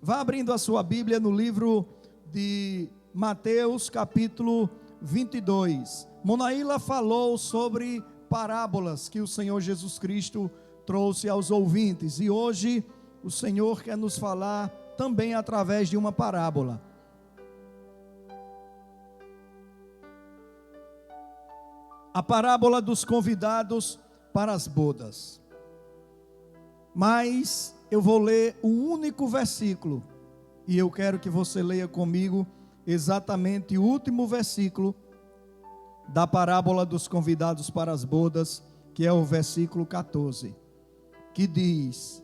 Vá abrindo a sua Bíblia no livro de Mateus, capítulo 22. Monaíla falou sobre parábolas que o Senhor Jesus Cristo trouxe aos ouvintes. E hoje o Senhor quer nos falar também através de uma parábola. A parábola dos convidados para as bodas. Mas eu vou ler um único versículo, e eu quero que você leia comigo exatamente o último versículo da parábola dos convidados para as bodas, que é o versículo 14, que diz: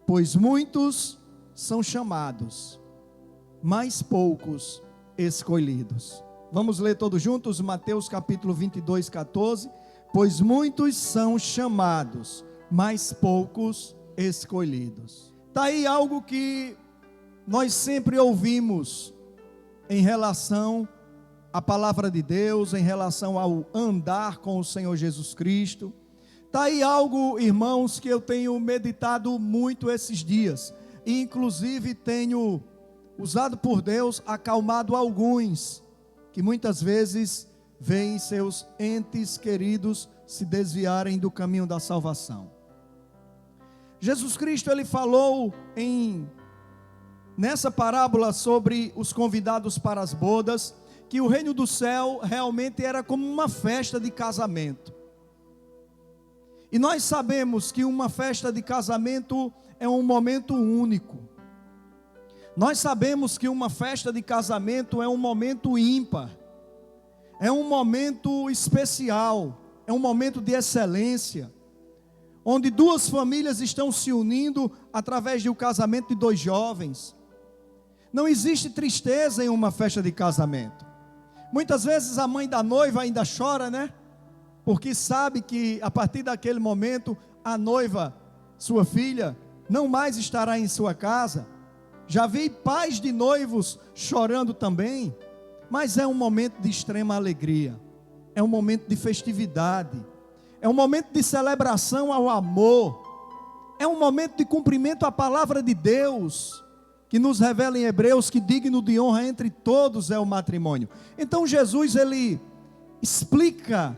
pois muitos são chamados, mas poucos escolhidos. Vamos ler todos juntos, Mateus capítulo 22, 14. Pois muitos são chamados, mas poucos escolhidos. Está aí algo que nós sempre ouvimos em relação à palavra de Deus, em relação ao andar com o Senhor Jesus Cristo. Está aí algo, irmãos, que eu tenho meditado muito esses dias, e inclusive tenho, usado por Deus, acalmado alguns, que muitas vezes veem seus entes queridos se desviarem do caminho da salvação. Jesus Cristo, ele falou nessa parábola sobre os convidados para as bodas, que o reino do céu realmente era como uma festa de casamento. E nós sabemos que uma festa de casamento é um momento único. Nós sabemos que uma festa de casamento é um momento ímpar. É um momento especial, é um momento de excelência, onde duas famílias estão se unindo através de um casamento de dois jovens. Não existe tristeza em uma festa de casamento. Muitas vezes a mãe da noiva ainda chora, né? Porque sabe que a partir daquele momento a noiva, sua filha, não mais estará em sua casa. Já vi pais de noivos chorando também, mas é um momento de extrema alegria, é um momento de festividade, é um momento de celebração ao amor, é um momento de cumprimento à palavra de Deus, que nos revela em Hebreus que digno de honra entre todos é o matrimônio. Então Jesus, ele explica,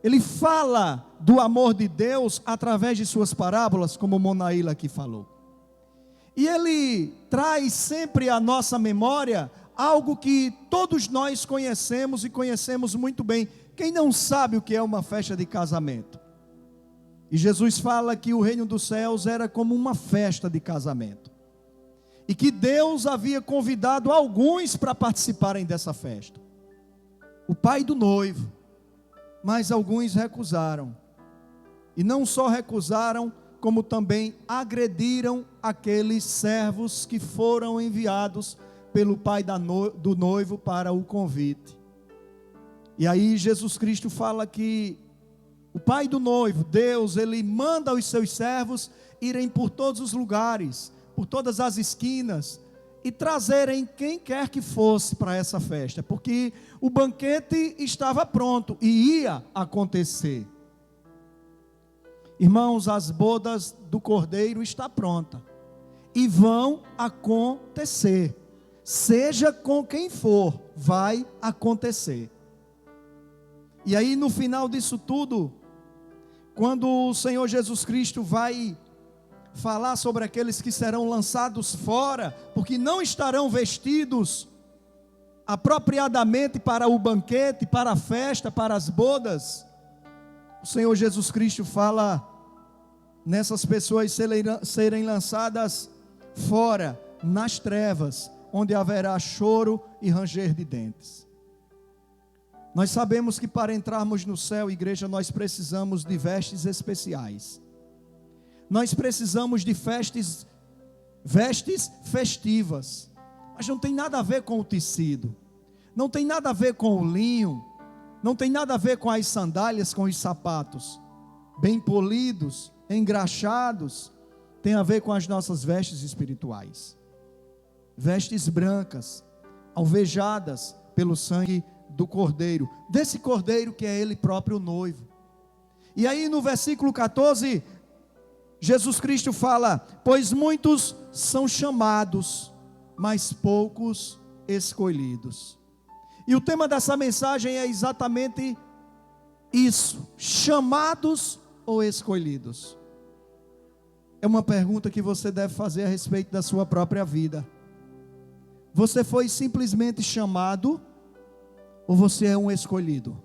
ele fala do amor de Deus através de suas parábolas, como Monaíla aqui falou. E ele traz sempre à nossa memória algo que todos nós conhecemos e conhecemos muito bem. Quem não sabe o que é uma festa de casamento? E Jesus fala que o reino dos céus era como uma festa de casamento. E que Deus havia convidado alguns para participarem dessa festa. O pai do noivo. Mas alguns recusaram. E não só recusaram, como também agrediram aqueles servos que foram enviados pelo pai do noivo para o convite. E aí Jesus Cristo fala que o pai do noivo, Deus, ele manda os seus servos irem por todos os lugares, por todas as esquinas, e trazerem quem quer que fosse para essa festa, porque o banquete estava pronto e ia acontecer. Irmãos, as bodas do Cordeiro estão prontas e vão acontecer. Seja com quem for, vai acontecer. E aí no final disso tudo, quando o Senhor Jesus Cristo vai falar sobre aqueles que serão lançados fora, porque não estarão vestidos apropriadamente para o banquete, para a festa, para as bodas, o Senhor Jesus Cristo fala nessas pessoas serem lançadas fora, nas trevas, onde haverá choro e ranger de dentes. Nós sabemos que para entrarmos no céu, igreja, nós precisamos de vestes especiais. Nós precisamos de vestes festivas. Mas não tem nada a ver com o tecido. Não tem nada a ver com o linho. Não tem nada a ver com as sandálias, com os sapatos. Bem polidos, engraxados. Tem a ver com as nossas vestes espirituais. Vestes brancas, alvejadas pelo sangue do Cordeiro, desse Cordeiro que é Ele próprio noivo. E aí no versículo 14, Jesus Cristo fala: pois muitos são chamados, mas poucos escolhidos. E o tema dessa mensagem é exatamente isso: chamados ou escolhidos? É uma pergunta que você deve fazer a respeito da sua própria vida. Você foi simplesmente chamado ou você é um escolhido?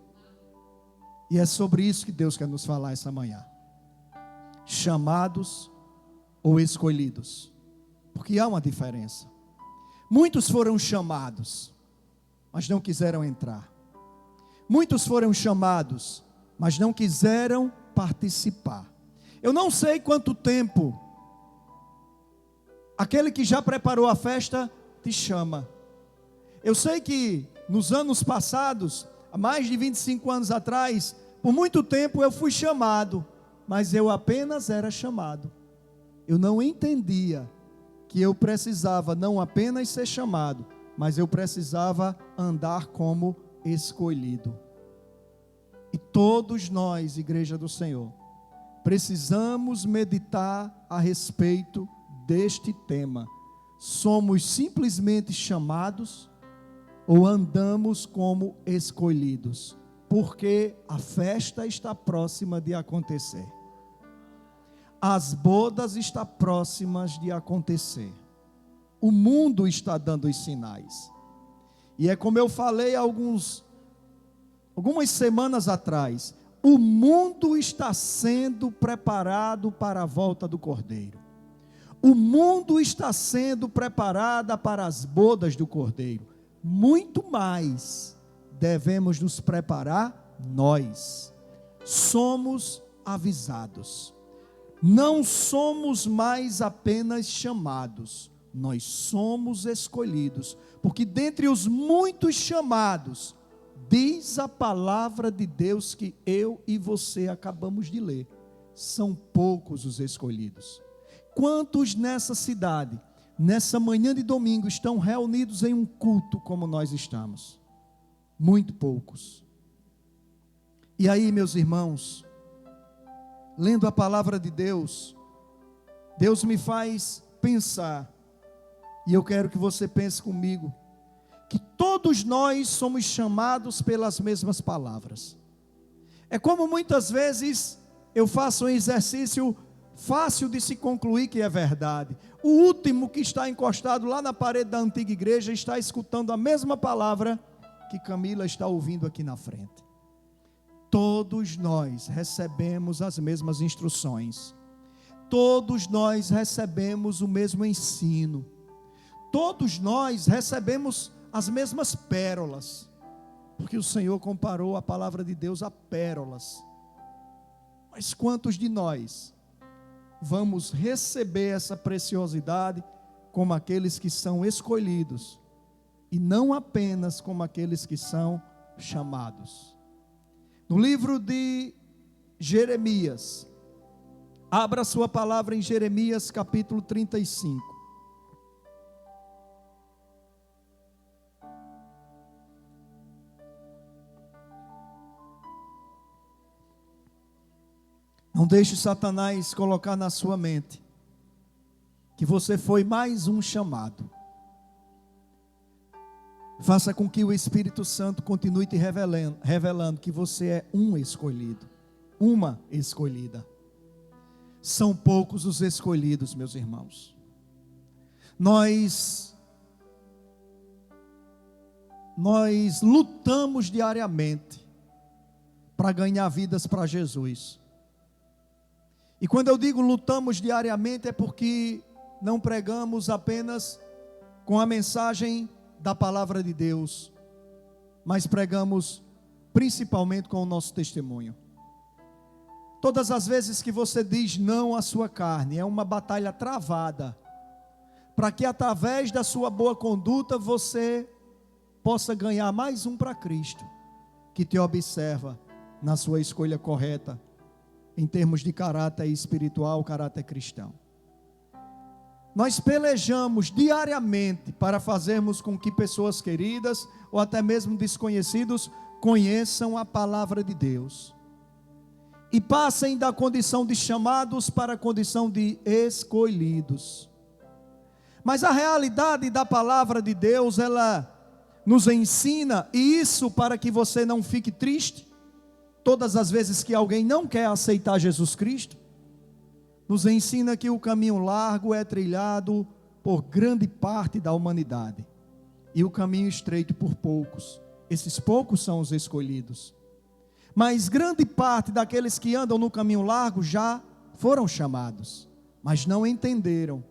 E é sobre isso que Deus quer nos falar essa manhã. Chamados ou escolhidos? Porque há uma diferença. Muitos foram chamados, mas não quiseram entrar. Muitos foram chamados, mas não quiseram participar. Eu não sei quanto tempo aquele que já preparou a festa te chama. Eu sei que nos anos passados, há mais de 25 anos atrás, por muito tempo eu fui chamado, mas eu apenas era chamado. Eu não entendia que eu precisava não apenas ser chamado, mas eu precisava andar como escolhido. E todos nós, Igreja do Senhor, precisamos meditar a respeito deste tema. Somos simplesmente chamados ou andamos como escolhidos? Porque a festa está próxima de acontecer. As bodas estão próximas de acontecer. O mundo está dando os sinais. E é como eu falei algumas semanas atrás, o mundo está sendo preparado para a volta do Cordeiro. O mundo está sendo preparado para as bodas do Cordeiro. Muito mais devemos nos preparar nós. Somos avisados. Não somos mais apenas chamados, nós somos escolhidos. Porque dentre os muitos chamados, diz a palavra de Deus que eu e você acabamos de ler, são poucos os escolhidos. Quantos nessa cidade, nessa manhã de domingo, estão reunidos em um culto como nós estamos? Muito poucos. E aí, meus irmãos, lendo a palavra de Deus, Deus me faz pensar, e eu quero que você pense comigo, que todos nós somos chamados pelas mesmas palavras. É como muitas vezes eu faço um exercício fácil de se concluir que é verdade. O último que está encostado lá na parede da antiga igreja está escutando a mesma palavra que Camila está ouvindo aqui na frente. Todos nós recebemos as mesmas instruções. Todos nós recebemos o mesmo ensino. Todos nós recebemos as mesmas pérolas, porque o Senhor comparou a palavra de Deus a pérolas. Mas quantos de nós vamos receber essa preciosidade como aqueles que são escolhidos, e não apenas como aqueles que são chamados? No livro de Jeremias, abra sua palavra em Jeremias capítulo 35. Não deixe Satanás colocar na sua mente que você foi mais um chamado. Faça com que o Espírito Santo continue te revelando que você é um escolhido, uma escolhida. São poucos os escolhidos, meus irmãos. Nós lutamos diariamente para ganhar vidas para Jesus. E quando eu digo lutamos diariamente, é porque não pregamos apenas com a mensagem da palavra de Deus, mas pregamos principalmente com o nosso testemunho. Todas as vezes que você diz não à sua carne, é uma batalha travada, para que através da sua boa conduta você possa ganhar mais um para Cristo, que te observa na sua escolha correta, em termos de caráter espiritual, caráter cristão. Nós pelejamos diariamente para fazermos com que pessoas queridas, ou até mesmo desconhecidos, conheçam a palavra de Deus. e passem da condição de chamados para a condição de escolhidos. Mas a realidade da palavra de Deus, ela nos ensina, e isso para que você não fique triste, todas as vezes que alguém não quer aceitar Jesus Cristo, nos ensina que o caminho largo é trilhado por grande parte da humanidade, e o caminho estreito por poucos. Esses poucos são os escolhidos. Mas grande parte daqueles que andam no caminho largo já foram chamados, mas não entenderam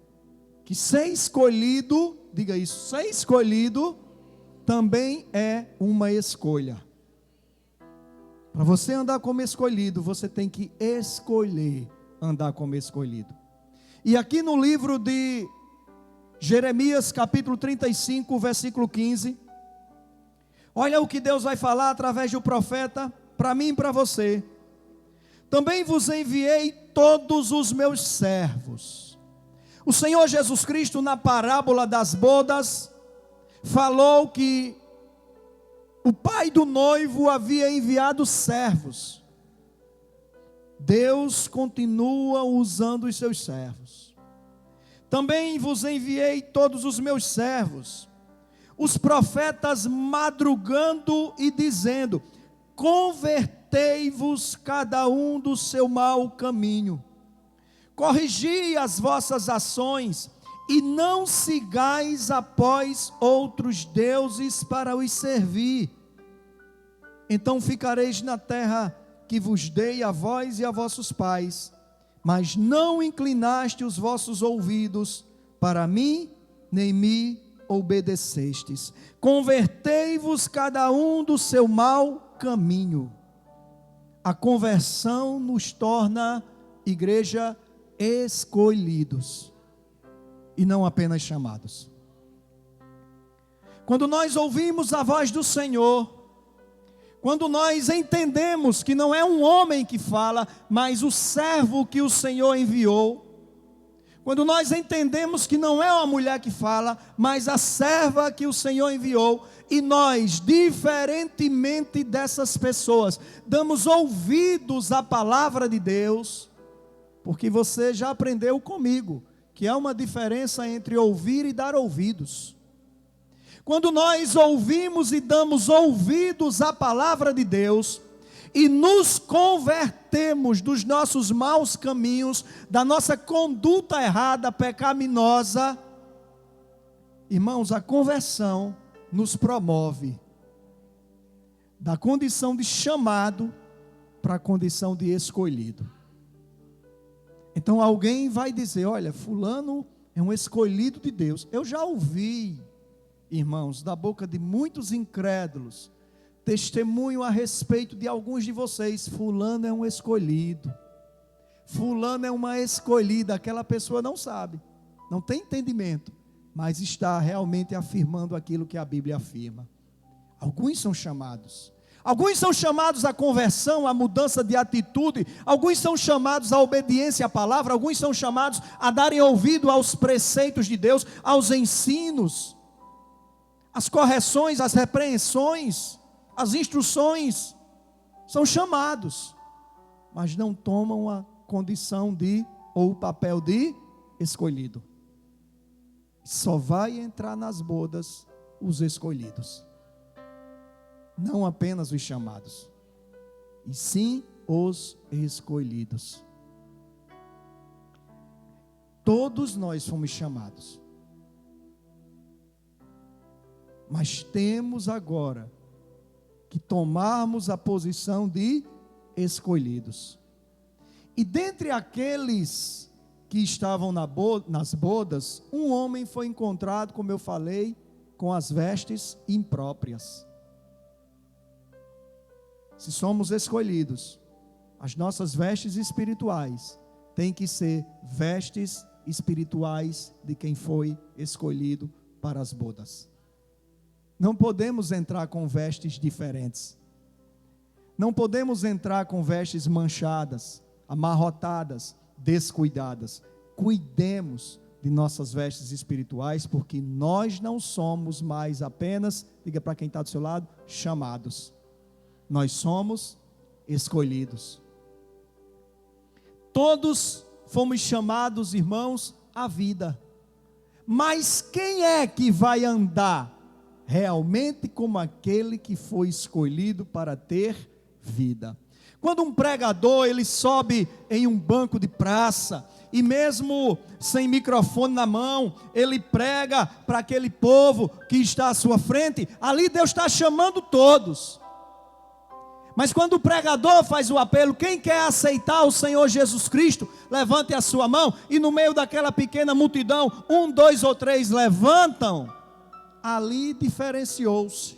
que ser escolhido, diga isso, ser escolhido também é uma escolha. Para você andar como escolhido, você tem que escolher andar como escolhido. E aqui no livro de Jeremias, capítulo 35, versículo 15, olha o que Deus vai falar através do profeta, para mim e para você. Também vos enviei todos os meus servos. O Senhor Jesus Cristo, na parábola das bodas, falou que o pai do noivo havia enviado servos. Deus continua usando os seus servos. Também vos enviei todos os meus servos, os profetas madrugando e dizendo: convertei-vos cada um do seu mau caminho, corrigi as vossas ações, e não sigais após outros deuses para os servir. Então ficareis na terra que vos dei a vós e a vossos pais, mas não inclinaste os vossos ouvidos para mim, nem me obedecestes. Convertei-vos cada um do seu mau caminho. A conversão nos torna, igreja, escolhidos e não apenas chamados. Quando nós ouvimos a voz do Senhor, quando nós entendemos que não é um homem que fala, mas o servo que o Senhor enviou, quando nós entendemos que não é uma mulher que fala, mas a serva que o Senhor enviou, e nós, diferentemente dessas pessoas, damos ouvidos à palavra de Deus, porque você já aprendeu comigo, que há uma diferença entre ouvir e dar ouvidos. Quando nós ouvimos e damos ouvidos à palavra de Deus, e nos convertemos dos nossos maus caminhos, da nossa conduta errada, pecaminosa, irmãos, a conversão nos promove da condição de chamado para a condição de escolhido. Então alguém vai dizer: olha, fulano é um escolhido de Deus. Eu já ouvi, irmãos, da boca de muitos incrédulos, testemunho a respeito de alguns de vocês: fulano é um escolhido, fulano é uma escolhida. Aquela pessoa não sabe, não tem entendimento, mas está realmente afirmando aquilo que a Bíblia afirma. Alguns são chamados. Alguns são chamados à conversão, à mudança de atitude. Alguns são chamados à obediência à palavra. Alguns são chamados a darem ouvido aos preceitos de Deus, aos ensinos, às correções, às repreensões, às instruções. São chamados, mas não tomam a condição de, ou o papel de escolhido. Só vai entrar nas bodas os escolhidos, não apenas os chamados, e sim os escolhidos. Todos nós fomos chamados, mas temos agora que tomarmos a posição de escolhidos. E dentre aqueles que estavam nas bodas, um homem foi encontrado, como eu falei, com as vestes impróprias. Se somos escolhidos, as nossas vestes espirituais têm que ser vestes espirituais de quem foi escolhido para as bodas. Não podemos entrar com vestes diferentes. Não podemos entrar com vestes manchadas, amarrotadas, descuidadas. Cuidemos de nossas vestes espirituais, porque nós não somos mais apenas, diga para quem está do seu lado, chamados. Nós somos escolhidos. Todos fomos chamados, irmãos, à vida. Mas quem é que vai andar realmente como aquele que foi escolhido para ter vida? Quando um pregador, ele sobe em um banco de praça, e mesmo sem microfone na mão, ele prega para aquele povo que está à sua frente, ali Deus está chamando todos. Mas quando o pregador faz o apelo, quem quer aceitar o Senhor Jesus Cristo, levante a sua mão, e no meio daquela pequena multidão, 1, 2 ou 3 levantam, ali diferenciou-se.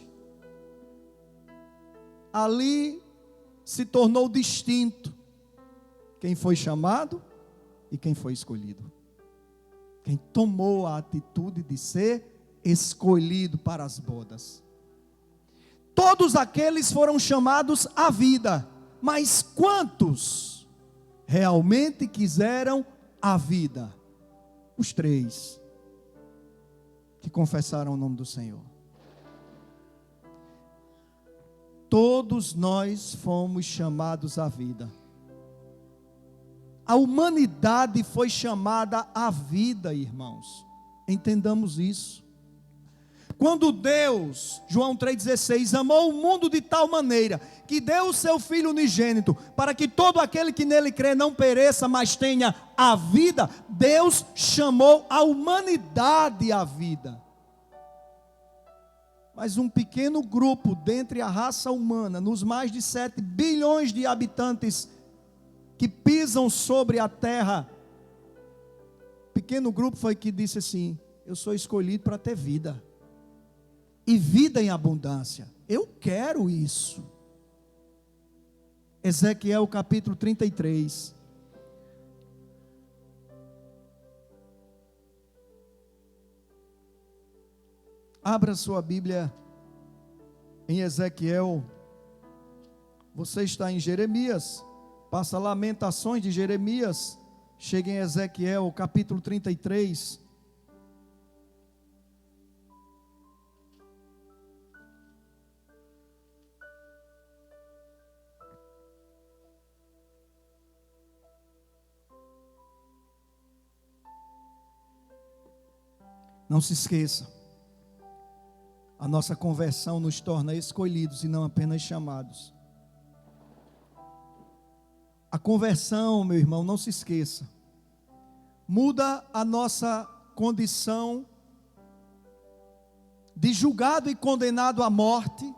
Ali se tornou distinto quem foi chamado e quem foi escolhido. Quem tomou a atitude de ser escolhido para as bodas. Todos aqueles foram chamados à vida, mas quantos realmente quiseram a vida? Os 3 que confessaram o nome do Senhor. Todos nós fomos chamados à vida. A humanidade foi chamada à vida, irmãos. Entendamos isso. Quando Deus, João 3,16, amou o mundo de tal maneira, que deu o seu Filho unigênito, para que todo aquele que nele crê não pereça, mas tenha a vida, Deus chamou a humanidade à vida. Mas um pequeno grupo dentre a raça humana, nos mais de 7 bilhões de habitantes que pisam sobre a terra, pequeno grupo foi que disse assim: eu sou escolhido para ter vida, e vida em abundância, eu quero isso. Ezequiel capítulo 33. Abra sua Bíblia em Ezequiel. Você está em Jeremias, passa Lamentações de Jeremias, chega em Ezequiel capítulo 33. Não se esqueça, a nossa conversão nos torna escolhidos e não apenas chamados. A conversão, meu irmão, não se esqueça, muda a nossa condição de julgado e condenado à morte.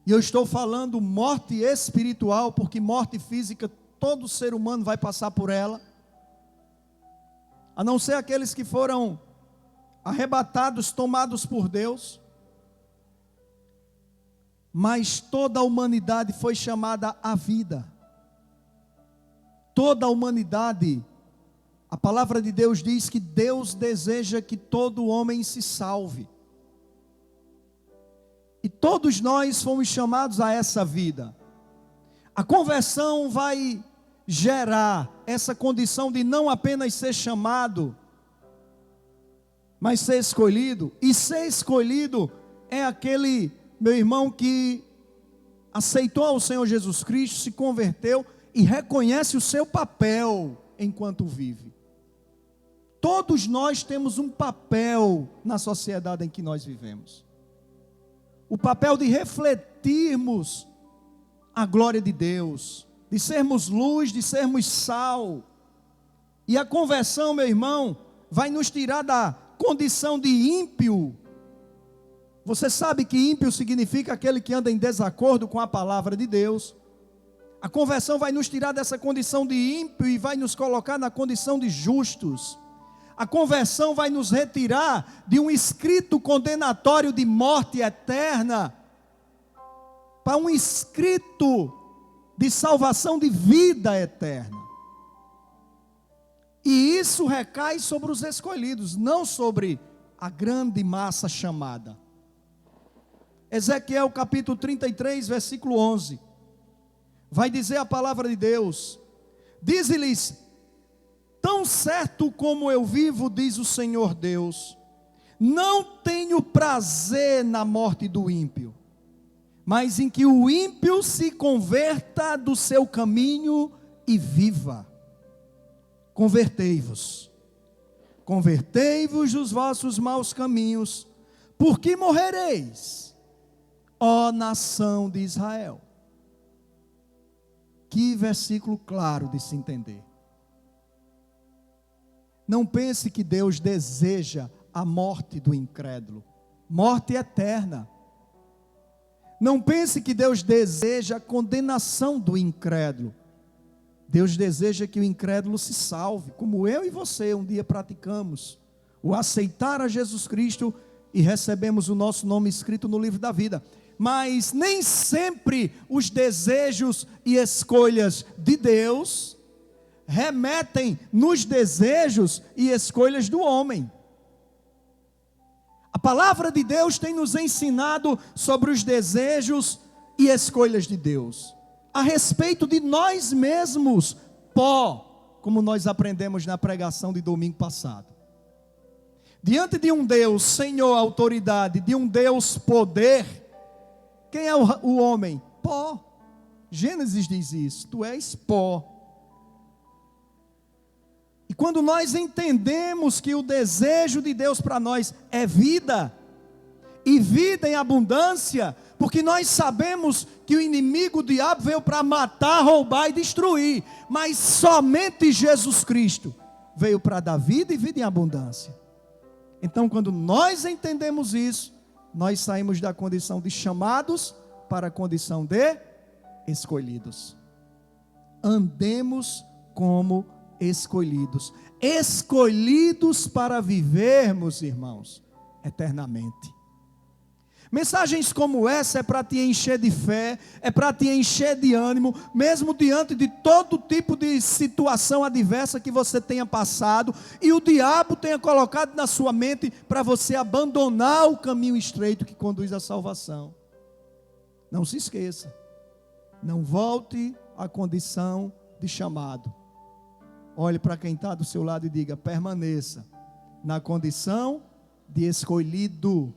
E eu estou falando morte espiritual, porque morte física todo ser humano vai passar por ela, a não ser aqueles que foram arrebatados, tomados por Deus. Mas toda a humanidade foi chamada à vida. Toda a humanidade, a palavra de Deus diz que Deus deseja que todo homem se salve. E todos nós fomos chamados a essa vida. A conversão vai gerar essa condição de não apenas ser chamado, mas ser escolhido. E ser escolhido é aquele, meu irmão, que aceitou o Senhor Jesus Cristo, se converteu e reconhece o seu papel enquanto vive. Todos nós temos um papel na sociedade em que nós vivemos. O papel de refletirmos a glória de Deus, de sermos luz, de sermos sal. E a conversão, meu irmão, vai nos tirar da condição de ímpio. Você sabe que ímpio significa aquele que anda em desacordo com a palavra de Deus. A conversão vai nos tirar dessa condição de ímpio e vai nos colocar na condição de justos. A conversão vai nos retirar de um escrito condenatório de morte eterna para um escrito de salvação de vida eterna. E isso recai sobre os escolhidos, não sobre a grande massa chamada. Ezequiel capítulo 33, versículo 11. Vai dizer a palavra de Deus: dize-lhes, tão certo como eu vivo, diz o Senhor Deus, não tenho prazer na morte do ímpio, mas em que o ímpio se converta do seu caminho e viva. Convertei-vos. Convertei-vos dos vossos maus caminhos, porque morrereis, ó nação de Israel. Que versículo claro de se entender. Não pense que Deus deseja a morte do incrédulo, morte eterna. Não pense que Deus deseja a condenação do incrédulo. Deus deseja que o incrédulo se salve, como eu e você um dia praticamos, o aceitar a Jesus Cristo e recebemos o nosso nome escrito no livro da vida. Mas nem sempre os desejos e escolhas de Deus remetem nos desejos e escolhas do homem. A palavra de Deus tem nos ensinado sobre os desejos e escolhas de Deus, a respeito de nós mesmos, pó, como nós aprendemos na pregação de domingo passado. Diante de um Deus, Senhor, autoridade, de um Deus, poder, quem é o homem? Pó. Gênesis diz isso, tu és pó. E quando nós entendemos que o desejo de Deus para nós é vida, e vida em abundância, porque nós sabemos que o inimigo, o diabo, veio para matar, roubar e destruir, mas somente Jesus Cristo veio para dar vida e vida em abundância. Então, quando nós entendemos isso, nós saímos da condição de chamados para a condição de escolhidos. Andemos como escolhidos, escolhidos para vivermos, irmãos, eternamente. Mensagens como essa é para te encher de fé, é para te encher de ânimo, mesmo diante de todo tipo de situação adversa que você tenha passado, e o diabo tenha colocado na sua mente para você abandonar o caminho estreito que conduz à salvação. Não se esqueça, não volte à condição de chamado. Olhe para quem está do seu lado e diga: permaneça na condição de escolhido,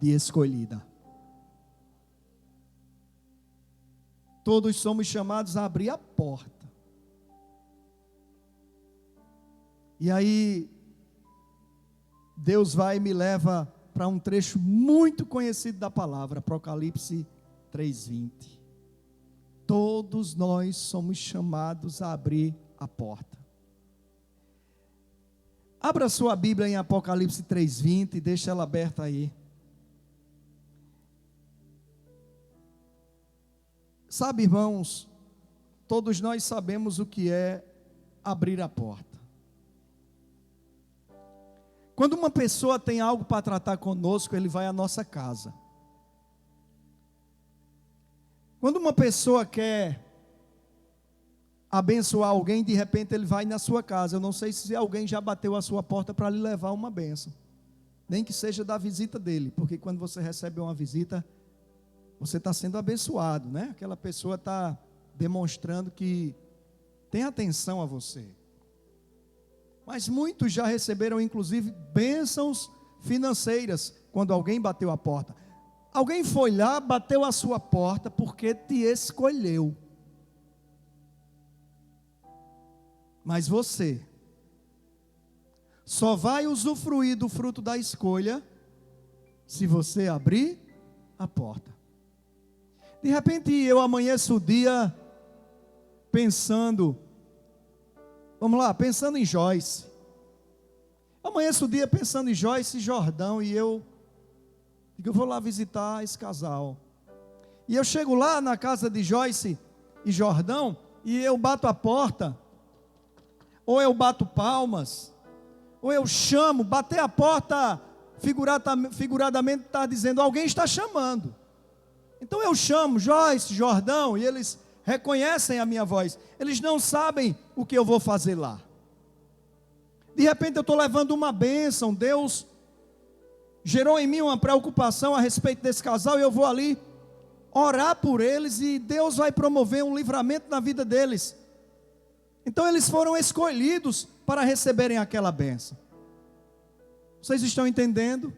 de escolhida. Todos somos chamados a abrir a porta. E aí Deus vai e me leva para um trecho muito conhecido da palavra, Apocalipse 3:20. Todos nós somos chamados a abrir a porta. Abra sua Bíblia em Apocalipse 3:20 e deixa ela aberta aí. Sabe, irmãos, todos nós sabemos o que é abrir a porta. Quando uma pessoa tem algo para tratar conosco, ele vai à nossa casa. Quando uma pessoa quer abençoar alguém, de repente ele vai na sua casa. Eu não sei se alguém já bateu a sua porta para lhe levar uma bênção, nem que seja da visita dele, porque quando você recebe uma visita, você está sendo abençoado, né? Aquela pessoa está demonstrando que tem atenção a você. Mas muitos já receberam inclusive bênçãos financeiras quando alguém bateu a porta. Alguém foi lá, bateu a sua porta porque te escolheu. Mas você só vai usufruir do fruto da escolha se você abrir a porta. De repente eu amanheço o dia pensando, vamos lá, pensando em Joyce. Amanheço o dia pensando em Joyce e Jordão, e eu vou lá visitar esse casal. E eu chego lá na casa de Joyce e Jordão, e eu bato a porta, ou eu bato palmas, ou eu chamo. Bater a porta figuradamente está dizendo: alguém está chamando. Então eu chamo Joyce, Jordão, e eles reconhecem a minha voz. Eles não sabem o que eu vou fazer lá. De repente eu estou levando uma bênção. Deus gerou em mim uma preocupação a respeito desse casal, e eu vou ali orar por eles, e Deus vai promover um livramento na vida deles. Então eles foram escolhidos para receberem aquela bênção. Vocês estão entendendo?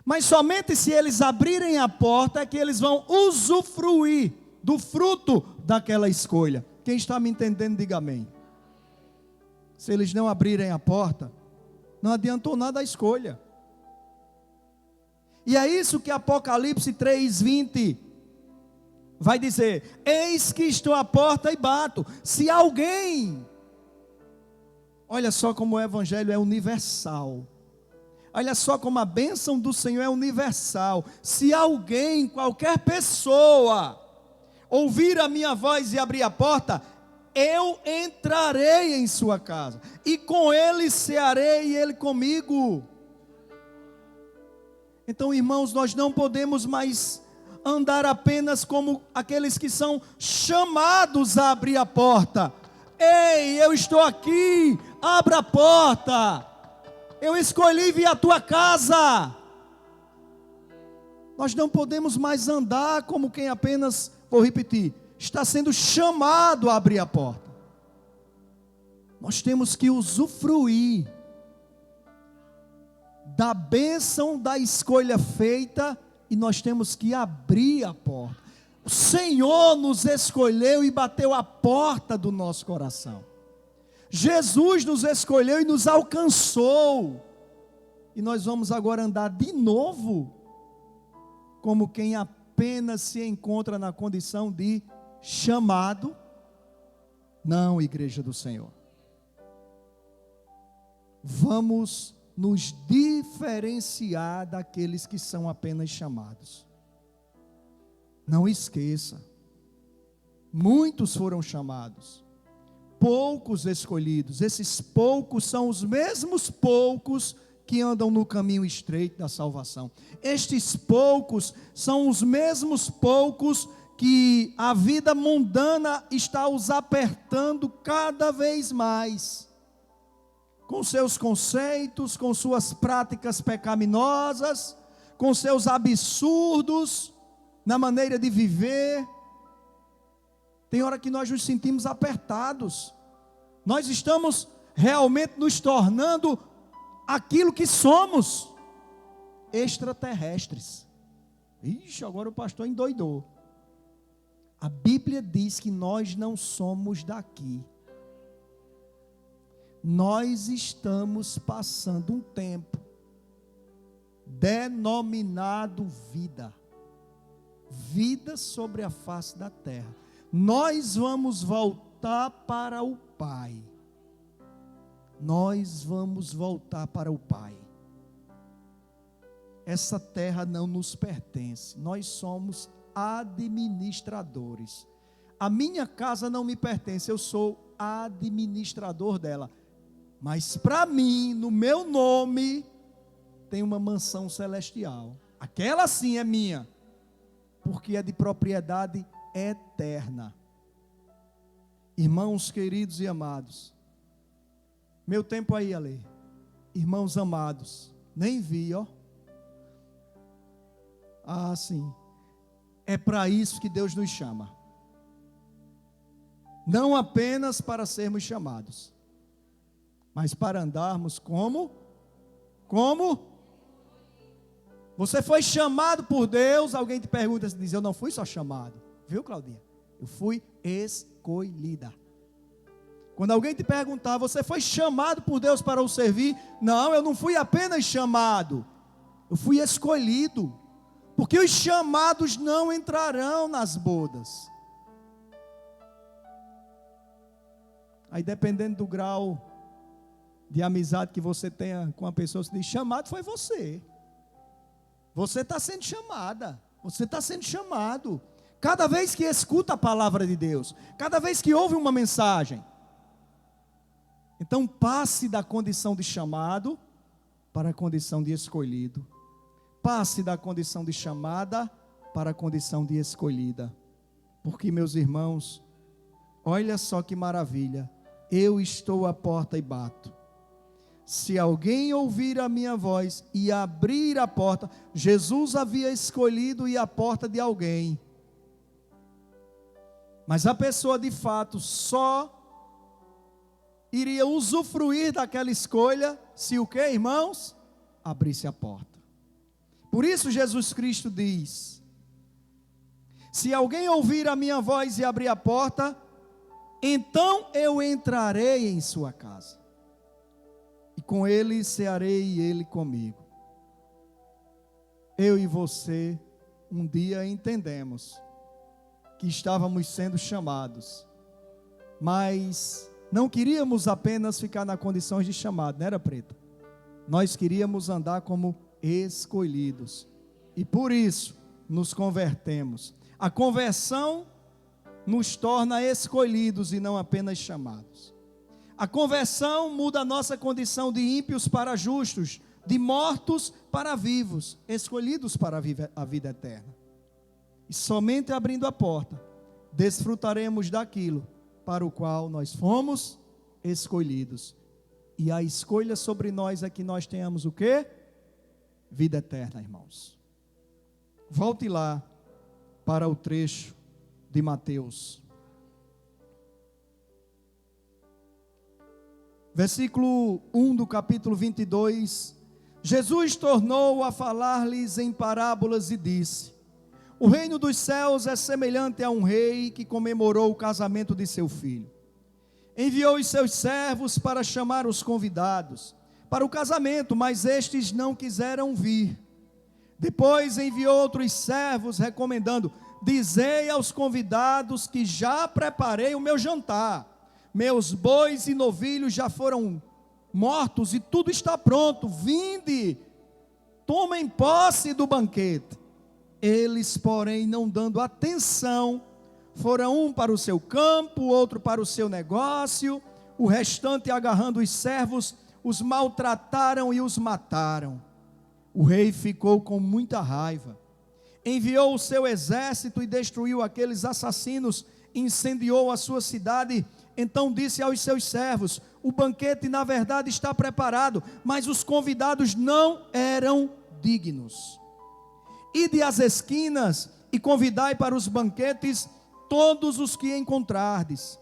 Mas somente se eles abrirem a porta é que eles vão usufruir do fruto daquela escolha, Quem está me entendendo, diga amém. Se eles não abrirem a porta, não adiantou nada a escolha. E é isso que Apocalipse 3:20 vai dizer: eis que estou à porta e bato. Se alguém... Olha só como o evangelho é universal. Olha só como a bênção do Senhor é universal. Se alguém, qualquer pessoa, ouvir a minha voz e abrir a porta, eu entrarei em sua casa, e com ele cearei, e ele comigo. Então, irmãos, nós não podemos mais andar apenas como aqueles que são chamados a abrir a porta. Ei, eu estou aqui, abra a porta, eu escolhi vir à tua casa. Nós não podemos mais andar como quem apenas, vou repetir, está sendo chamado a abrir a porta. Nós temos que usufruir da bênção da escolha feita, e nós temos que abrir a porta. O Senhor nos escolheu e bateu a porta do nosso coração. Jesus nos escolheu e nos alcançou. E nós vamos agora andar de novo como quem apenas se encontra na condição de chamado. Não, igreja do Senhor. Vamos nos diferenciar daqueles que são apenas chamados. Não esqueça, muitos foram chamados, poucos escolhidos. Esses poucos são os mesmos poucos que andam no caminho estreito da salvação. Estes poucos são os mesmos poucos que a vida mundana está os apertando cada vez mais, com seus conceitos, com suas práticas pecaminosas, com seus absurdos na maneira de viver. Tem hora que nós nos sentimos apertados. Nós estamos realmente nos tornando aquilo que somos, extraterrestres. Ixi, agora o pastor endoidou. A Bíblia diz que nós não somos daqui. Nós estamos passando um tempo denominado vida. Vida sobre a face da terra. Nós vamos voltar para o Pai. Nós vamos voltar para o Pai. Essa terra não nos pertence. Nós somos administradores. A minha casa não me pertence, eu sou administrador dela. Mas para mim, no meu nome, tem uma mansão celestial. Aquela sim é minha, porque é de propriedade eterna. Irmãos queridos e amados, meu tempo aí, Ale. Irmãos amados, nem vi, ó. Ah, sim. É para isso que Deus nos chama. Não apenas para sermos chamados, mas para andarmos como? Você foi chamado por Deus. Alguém te pergunta, diz: eu não fui só chamado. Viu, Claudinha? Eu fui escolhida. Quando alguém te perguntar, você foi chamado por Deus para o servir? Não, eu não fui apenas chamado, eu fui escolhido. Porque os chamados não entrarão nas bodas. Aí, dependendo do grau de amizade que você tenha com a pessoa, você diz: chamado foi você. Você está sendo chamada. Você está sendo chamado. Cada vez que escuta a palavra de Deus, cada vez que ouve uma mensagem. Então, passe da condição de chamado para a condição de escolhido. Passe da condição de chamada para a condição de escolhida. Porque, meus irmãos, olha só que maravilha. Eu estou à porta e bato. Se alguém ouvir a minha voz e abrir a porta, Jesus havia escolhido ir à porta de alguém. Mas a pessoa de fato só iria usufruir daquela escolha se o que, irmãos? Abrisse a porta. Por isso Jesus Cristo diz: se alguém ouvir a minha voz e abrir a porta, então eu entrarei em sua casa, e com ele cearei e ele comigo. Eu e você, um dia entendemos que estávamos sendo chamados, mas não queríamos apenas ficar na condição de chamado, não era, Preta? Nós queríamos andar como escolhidos, e por isso nos convertemos. A conversão nos torna escolhidos e não apenas chamados. A conversão muda a nossa condição de ímpios para justos, de mortos para vivos, escolhidos para a vida eterna. E somente abrindo a porta, desfrutaremos daquilo para o qual nós fomos escolhidos. E a escolha sobre nós é que nós tenhamos o quê? Vida eterna, irmãos. Volte lá para o trecho de Mateus. Versículo 1 do capítulo 22. Jesus tornou a falar-lhes em parábolas e disse: o reino dos céus é semelhante a um rei que comemorou o casamento de seu filho. Enviou os seus servos para chamar os convidados para o casamento, mas estes não quiseram vir. Depois enviou outros servos, recomendando: dizei aos convidados que já preparei o meu jantar. Meus bois e novilhos já foram mortos e tudo está pronto. Vinde, tomem posse do banquete. Eles, porém, não dando atenção, foram um para o seu campo, outro para o seu negócio. O restante, agarrando os servos, os maltrataram e os mataram. O rei ficou com muita raiva. Enviou o seu exército e destruiu aqueles assassinos, incendiou a sua cidade. Então disse aos seus servos: o banquete na verdade está preparado, mas os convidados não eram dignos. Ide às esquinas e convidai para os banquetes todos os que encontrardes.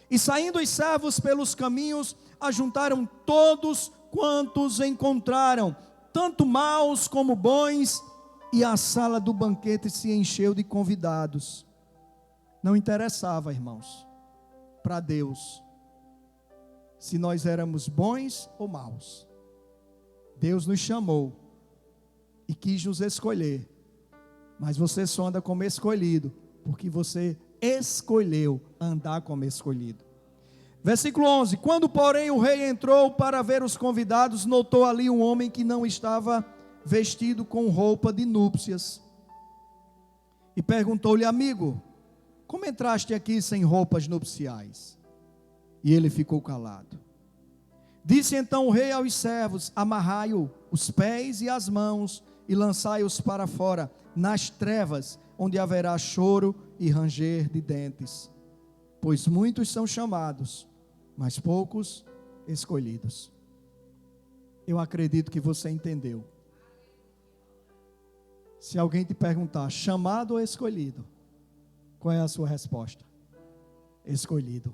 E saindo os servos pelos caminhos, ajuntaram todos quantos encontraram, tanto maus como bons, e a sala do banquete se encheu de convidados. Não interessava, irmãos, para Deus, se nós éramos bons ou maus. Deus nos chamou e quis nos escolher, mas você só anda como escolhido, porque você escolheu andar como escolhido. Versículo 11: quando porém o rei entrou para ver os convidados, notou ali um homem que não estava vestido com roupa de núpcias, e perguntou-lhe: amigo, como entraste aqui sem roupas nupciais? E ele ficou calado. Disse então o rei aos servos: amarrai-o os pés e as mãos, e lançai-os para fora, nas trevas, onde haverá choro e ranger de dentes. Pois muitos são chamados, mas poucos escolhidos. Eu acredito que você entendeu. Se alguém te perguntar, chamado ou escolhido, qual é a sua resposta? Escolhido.